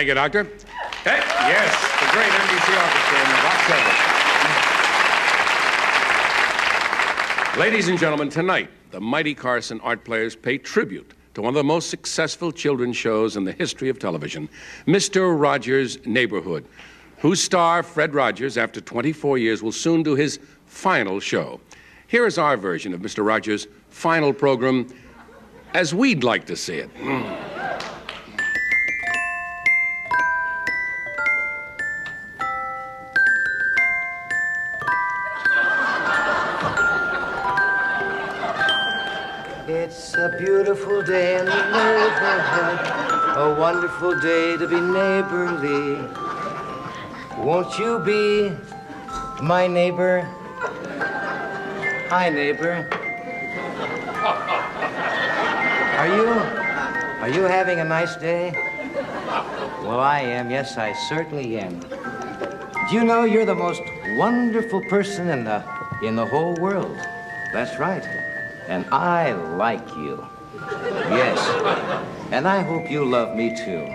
Thank you, Doctor. Hey, yes, the great NBC Orchestra in the Rock 7. Ladies and gentlemen, tonight, the mighty Carson art players pay tribute to one of the most successful children's shows in the history of television, Mr. Rogers' Neighborhood, whose star, Fred Rogers, after 24 years, will soon do his final show. Here is our version of Mr. Rogers' final program, as we'd like to see it. It's a beautiful day in the neighborhood, a wonderful day to be neighborly. Won't you be my neighbor? Hi, neighbor. Are you having a nice day? Well, I am. Yes, I certainly am. Do you know you're the most wonderful person in the whole world? That's right. And I like you. Yes. And I hope you love me, too.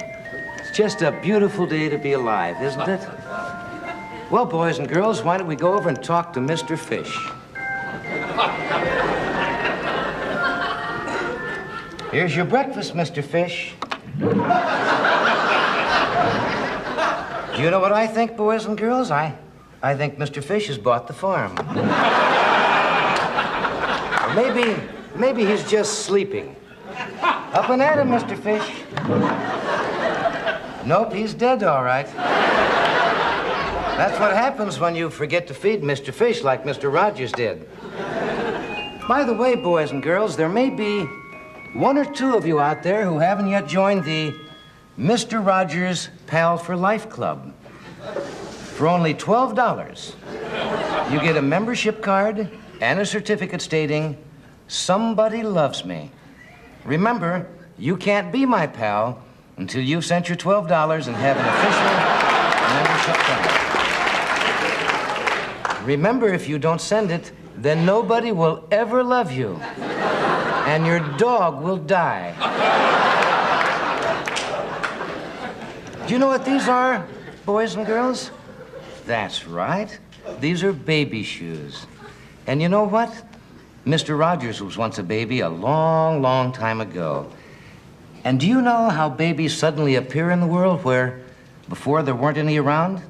It's just a beautiful day to be alive, isn't it? Well, boys and girls, why don't we go over and talk to Mr. Fish? Here's your breakfast, Mr. Fish. Do you know what I think, boys and girls? I think Mr. Fish has bought the farm. Maybe he's just sleeping. Up and at him, Mr. Fish. Nope, he's dead, all right. That's what happens when you forget to feed Mr. Fish like Mr. Rogers did. By the way, boys and girls, there may be one or two of you out there who haven't yet joined the Mr. Rogers Pal for Life Club. For only $12, you get a membership card and a certificate stating, "Somebody loves me." Remember, you can't be my pal until you've sent your $12 and have an official membership card. Remember, if you don't send it, then nobody will ever love you, and your dog will die. Do you know what these are, boys and girls? That's right. These are baby shoes. And you know what? Mr. Rogers was once a baby a long, long time ago. And do you know how babies suddenly appear in the world where before there weren't any around?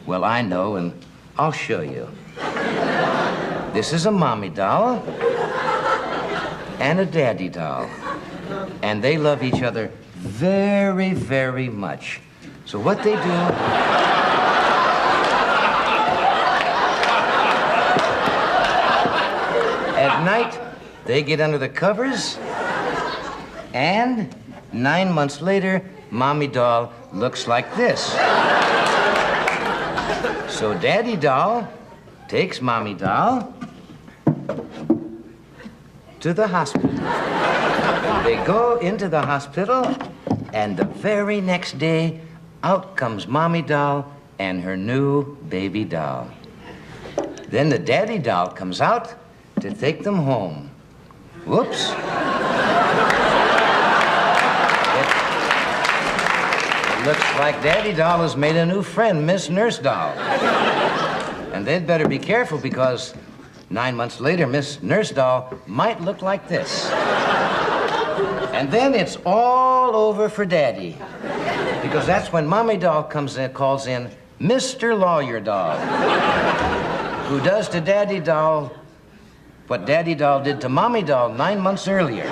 Well, I know, and I'll show you. This is a mommy doll and a daddy doll. And they love each other very, very much. So what they do... At night, they get under the covers, and 9 months later, Mommy Doll looks like this. So Daddy Doll takes Mommy Doll to the hospital. They go into the hospital, and the very next day, out comes Mommy Doll and her new baby doll. Then the Daddy Doll comes out to take them home. Whoops. It looks like Daddy Doll has made a new friend, Miss Nurse Doll. And they'd better be careful because 9 months later, Miss Nurse Doll might look like this. And then it's all over for Daddy. Because that's when Mommy Doll comes in, calls in Mr. Lawyer Doll, who does to Daddy Doll what Daddy Doll did to Mommy Doll 9 months earlier.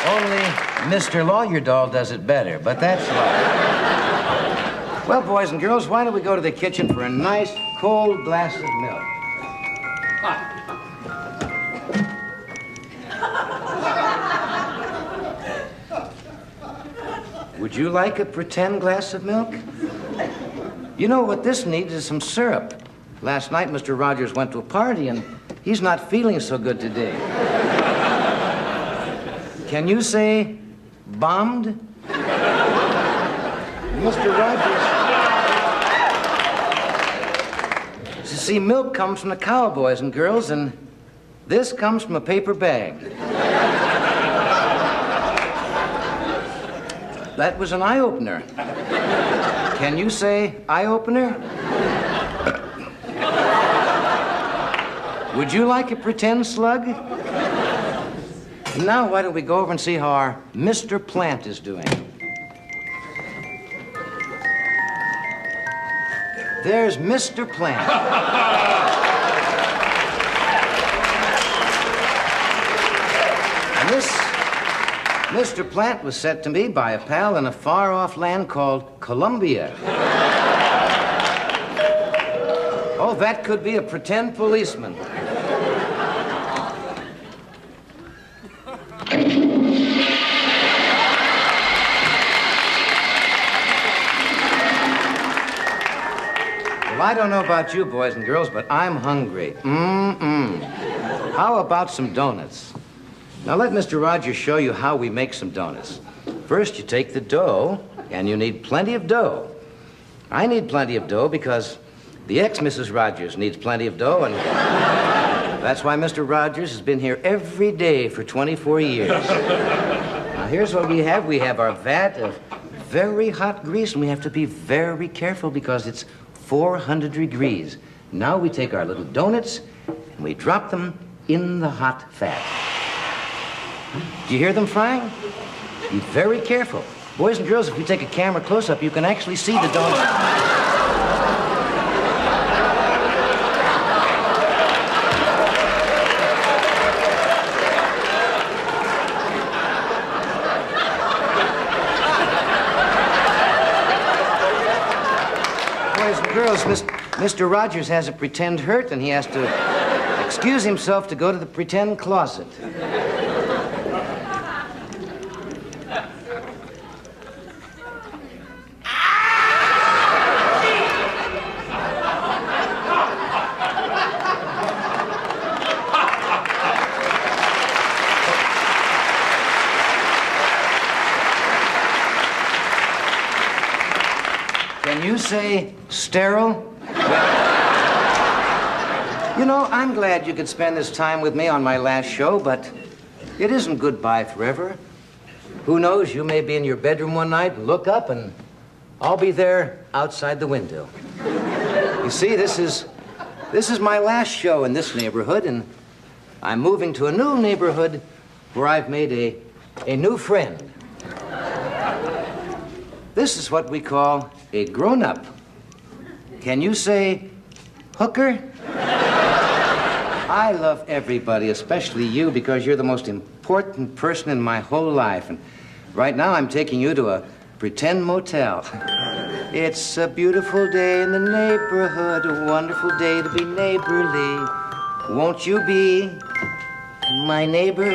Only Mr. Lawyer Doll does it better, but that's life. Well, boys and girls, why don't we go to the kitchen for a nice, cold glass of milk? Would you like a pretend glass of milk? You know what this needs is some syrup. Last night, Mr. Rogers went to a party, and he's not feeling so good today. Can you say bombed? Mr. Rogers. You see, milk comes from the cow, boys and girls, and This comes from a paper bag. That was an eye-opener. Can you say eye-opener? Would you like a pretend slug? Now, why don't we go over and see how our Mr. Plant is doing? There's Mr. Plant. And this Mr. Plant was sent to me by a pal in a far-off land called Colombia. Oh, that could be a pretend policeman. Well, I don't know about you boys and girls, but I'm hungry. How about some donuts? Now let Mr. Rogers show you how we make some donuts. First, you take the dough, and you need plenty of dough. I need plenty of dough because the ex-Mrs. Rogers needs plenty of dough, and that's why Mr. Rogers has been here every day for 24 years. Now, here's what we have. We have our vat of very hot grease, and we have to be very careful because it's 400 degrees. Now we take our little donuts, and we drop them in the hot fat. Do you hear them frying? Be very careful. Boys and girls, if we take a camera close-up, you can actually see the donuts. Girls, Mr. Rogers has a pretend hurt, and he has to excuse himself to go to the pretend closet. Can you say sterile? You know, I'm glad you could spend this time with me on my last show, but it isn't goodbye forever. Who knows, you may be in your bedroom one night and look up and I'll be there outside the window. You see, this is my last show in this neighborhood, and I'm moving to a new neighborhood where I've made a new friend. This is what we call a grown-up. Can you say hooker? I love everybody, especially you, because you're the most important person in my whole life. And right now I'm taking you to a pretend motel. It's a beautiful day in the neighborhood, a wonderful day to be neighborly. Won't you be my neighbor?